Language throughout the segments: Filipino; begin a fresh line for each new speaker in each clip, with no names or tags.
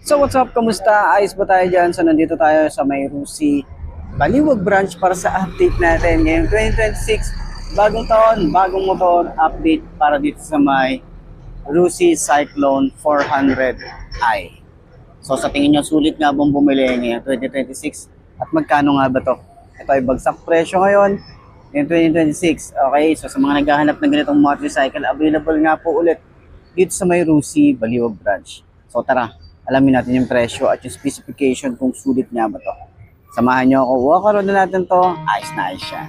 So what's up? Kamusta? Ayos ba tayo dyan? So nandito tayo sa may Rusi Baliwag branch para sa update natin ngayong 2026. Bagong taon, bagong motor, update para dito sa may Rusi Cyclone 400i. So sa tingin nyo, sulit nga bang bumili ngayong 2026? At magkano nga ba to? Ito ay bagsak presyo ngayon ngayong 2026. Okay, so sa mga naghahanap ng ganitong motorcycle, available nga po ulit dito sa may Rusi Baliwag branch. So tara, alamin natin yung presyo at yung specification kung sulit nga ba to. Samahan nyo ako, walk around na natin to, ayos na ayos siya.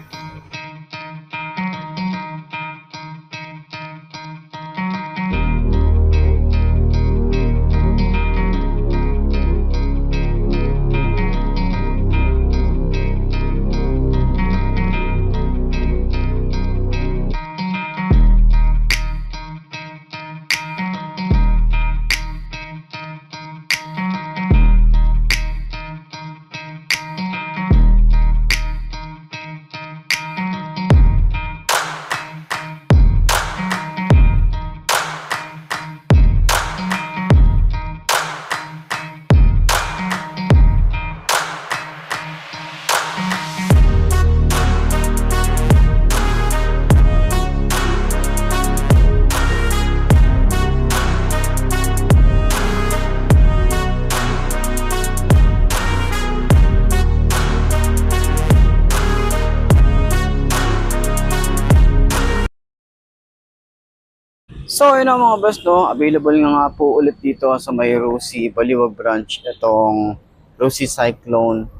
So yun ang mga boss, no? Available nga po ulit dito sa may Rusi Baliwag branch itong Rusi Cyclone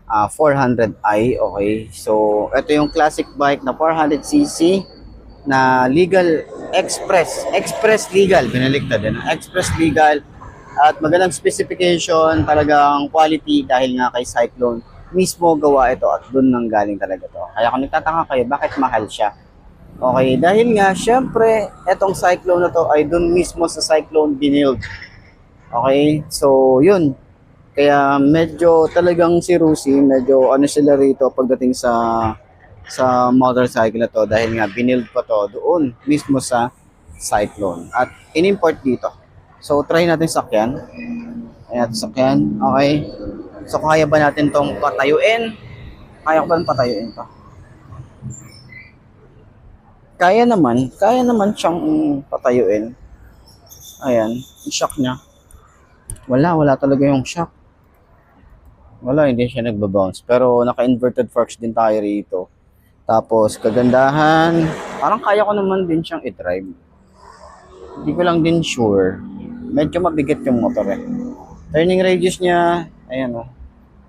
400i. Okay, so ito yung classic bike na 400cc na legal express legal, binaliktad din, express legal at magandang specification, talagang quality dahil nga kay Cyclone mismo gawa ito at doon nang galing talaga to. Kaya kung nagtataka kayo bakit mahal siya, okay, dahil nga, syempre, etong Cyclone na to ay dun mismo sa Cyclone binild. Okay, so yun. Kaya medyo talagang si Rusi, medyo ano sila rito pagdating sa motorcycle na to dahil nga binild pa to doon mismo sa Cyclone. At in-import dito. So try natin sakyan. Ayan, sakyan. Okay. So kaya ba natin tong patayuin? Kaya ko ba patayuin to? Kaya naman siyang patayuin. Ayan, yung shock niya. Wala talaga yung shock. Wala, hindi siya nagbabounce. Pero naka-inverted forks din tayo rito. Tapos, kagandahan, parang kaya ko naman din siyang i-drive. Hindi ko lang din sure. Medyo mabigat yung motor eh. Turning radius niya, ayan o.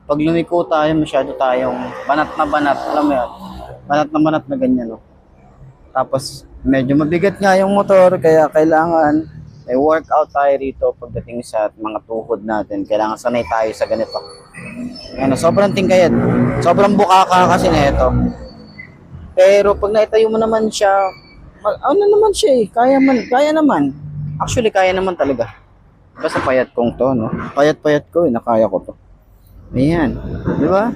Pag lumiko tayo, masyado tayong banat na banat. Alam mo yan? Banat na ganyan o. Tapos medyo mabigat nga yung motor kaya kailangan may workout tayo rito pagdating sa mga tuhod natin. Kailangan sanay tayo sa ganito. Ano, sobrang tingkayad. Sobrang bukaka kasi nito. Pero pag naitayo mo naman siya, ano naman siya eh, kaya naman. Actually kaya naman talaga. Basta payat kong to, no? Payat ko, nakaya ko to. Ayan, di ba?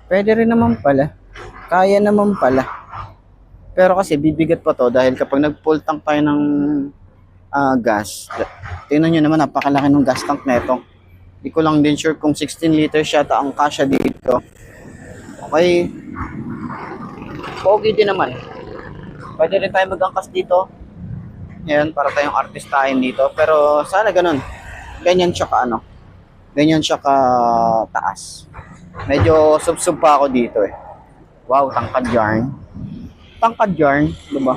Pwede rin naman pala. Kaya naman pala. Pero kasi bibigat pa to dahil kapag nag-full tank tayo ng gas, tingnan nyo naman napakalaki ng gas tank na ito. Hindi ko lang din sure kung 16 liters siya ang kasya dito. Okay. Pogi din naman. Pwede rin tayo mag-angkas dito. Ayan, para tayong artistahin dito. Pero sana ganun. Ganyan siya ka ano. Ganyan siya ka taas. Medyo sub-sub pa ako dito eh. Wow, tangkad yarn. Tangkad yarn, diba?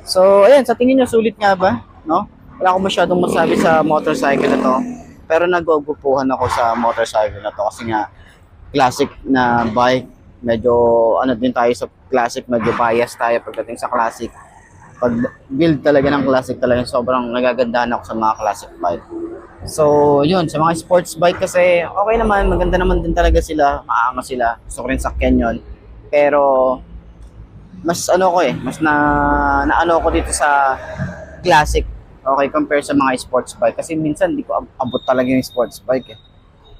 So, ayan, sa tingin nyo, sulit nga ba? No? Wala akong masyadong masabi sa motorcycle na to. Pero nagugupuhan ako sa motorcycle na to kasi nga, classic na bike. Medyo, ano din tayo sa classic, medyo bias tayo pagdating sa classic. Pag build talaga ng classic talaga, sobrang nagagandahan ako sa mga classic bike. So, yun, sa mga sports bike kasi, okay naman, maganda naman din talaga sila, maangas sila. Gusto ko rin sakyan yun. Pero, mas ano ko eh, mas naano ko dito sa classic, okay, compare sa mga sports bike kasi minsan hindi ko abot talaga yung sports bike eh.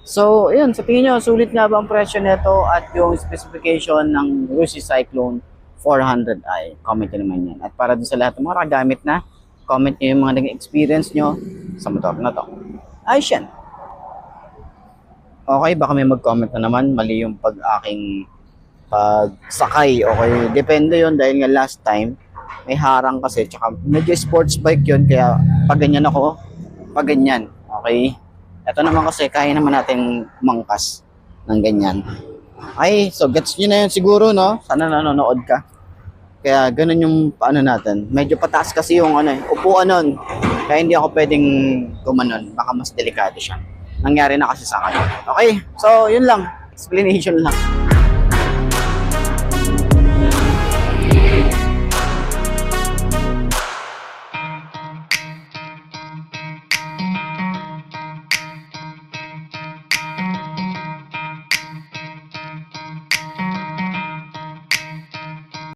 So, ayun, sa tingin nyo, sulit nga ba ang presyo nito at yung specification ng Rusi Cyclone 400i? Comment nyo naman yan. At para din sa lahat ng mga nakagamit na, comment nyo yung mga naging experience nyo sa motor na to. Ayos yan. Okay, baka may mag-comment na naman, mali yung pag-aking pagsakay. Okay, depende yon dahil nga last time, may harang kasi, tsaka medyo sports bike yun, kaya pag ganyan ako, pag ganyan. Okay? Ito naman kasi, kaya naman natin mangkas ng ganyan. Ay, so gets nyo na yun siguro, no? Sana nanonood ka. Kaya ganun yung paano natin. Medyo pataas kasi yung upuan nun. Kaya hindi ako pwedeng gumanon. Baka mas delikado siya. Nangyari na kasi sa akin. Okay, so yun lang. Explanation lang.